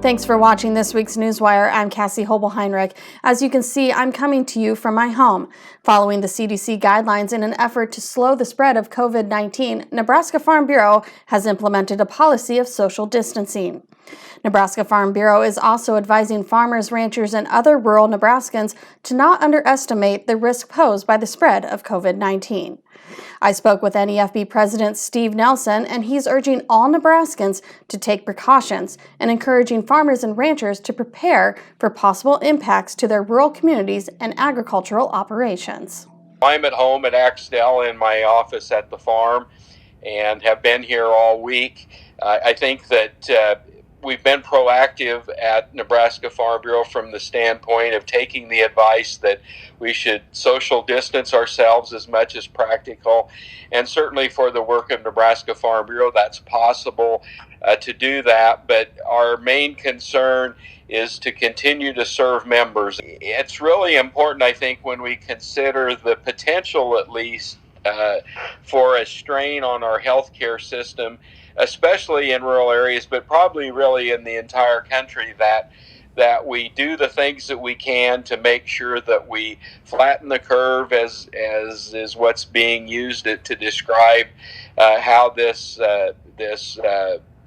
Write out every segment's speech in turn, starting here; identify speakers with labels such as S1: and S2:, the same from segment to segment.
S1: Thanks for watching this week's Newswire. I'm Cassie Hobel-Heinrich. As you can see, I'm coming to you from my home. Following the CDC guidelines in an effort to slow the spread of COVID-19, Nebraska Farm Bureau has implemented a policy of social distancing. Nebraska Farm Bureau is also advising farmers, ranchers, and other rural Nebraskans to not underestimate the risk posed by the spread of COVID-19. I spoke with NEFB President Steve Nelson, and he's urging all Nebraskans to take precautions and encouraging farmers and ranchers to prepare for possible impacts to their rural communities and agricultural operations.
S2: I'm at home at Axtell in my office at the farm and have been here all week. I think that we've been proactive at Nebraska Farm Bureau from the standpoint of taking the advice that we should social distance ourselves as much as practical. And certainly for the work of Nebraska Farm Bureau, that's possible to do that. But our main concern is to continue to serve members. It's really important, I think, when we consider the potential, at least, for a strain on our healthcare system, especially in rural areas, but probably really in the entire country, that we do the things that we can to make sure that we flatten the curve, as is what's being used to describe how this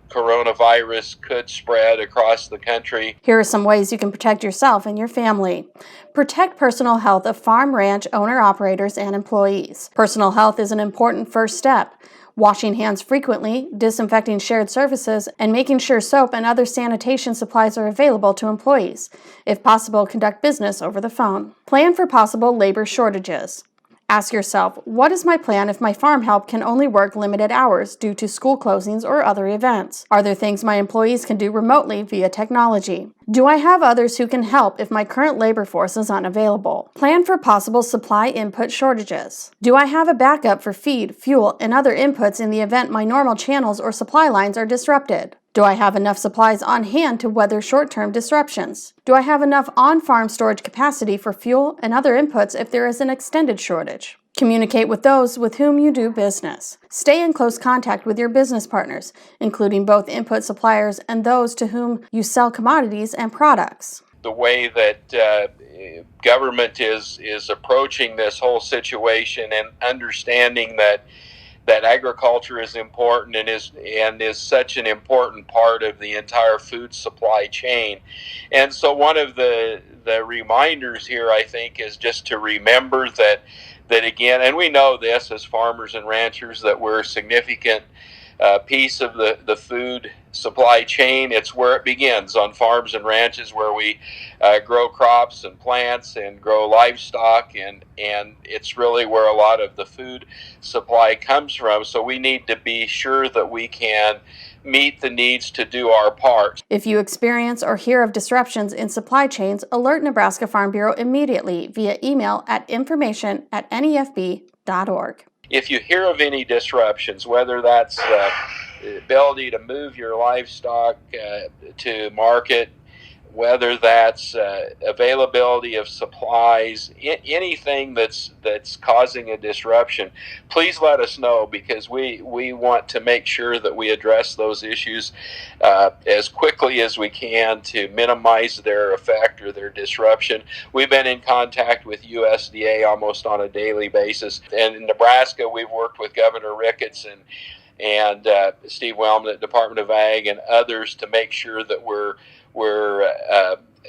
S2: coronavirus could spread across the country.
S1: Here are some ways you can protect yourself and your family. Protect personal health of farm, ranch, owner-operators, and employees. Personal health is an important first step. Washing hands frequently, disinfecting shared surfaces, and making sure soap and other sanitation supplies are available to employees. If possible, conduct business over the phone. Plan for possible labor shortages. Ask yourself, what is my plan if my farm help can only work limited hours due to school closings or other events? Are there things my employees can do remotely via technology? Do I have others who can help if my current labor force is unavailable? Plan for possible supply input shortages. Do I have a backup for feed, fuel, and other inputs in the event my normal channels or supply lines are disrupted? Do I have enough supplies on hand to weather short-term disruptions? Do I have enough on-farm storage capacity for fuel and other inputs if there is an extended shortage? Communicate with those with whom you do business. Stay in close contact with your business partners, including both input suppliers and those to whom you sell commodities and products.
S2: The way that government is approaching this whole situation and understanding that agriculture is important and is such an important part of the entire food supply chain. And so one of the reminders here, I think, is just to remember that again, and we know this as farmers and ranchers, that we're a significant piece of the food supply chain. It's where it begins, on farms and ranches, where we grow crops and plants and grow livestock, and it's really where a lot of the food supply comes from. So we need to be sure that we can meet the needs to do our part.
S1: If you experience or hear of disruptions in supply chains, alert Nebraska Farm Bureau immediately via email at information@nefb.org.
S2: If you hear of any disruptions, whether that's the ability to move your livestock to market, whether that's availability of supplies, anything that's causing a disruption, please let us know, because we want to make sure that we address those issues as quickly as we can to minimize their effect or their disruption. We've been in contact with USDA almost on a daily basis, and in Nebraska we've worked with Governor Ricketts and Steve Wellman at Department of Ag and others to make sure that we're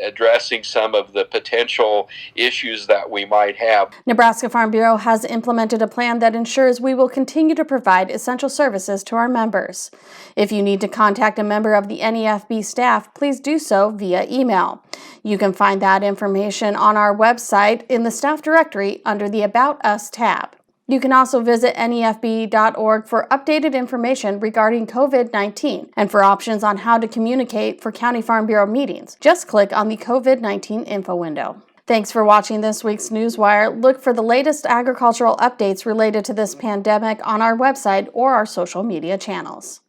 S2: addressing some of the potential issues that we might have.
S1: Nebraska Farm Bureau has implemented a plan that ensures we will continue to provide essential services to our members. If you need to contact a member of the NEFB staff, please do so via email. You can find that information on our website in the staff directory under the About Us tab. You can also visit NEFB.org for updated information regarding COVID-19 and for options on how to communicate for County Farm Bureau meetings. Just click on the COVID-19 info window. Thanks for watching this week's Newswire. Look for the latest agricultural updates related to this pandemic on our website or our social media channels.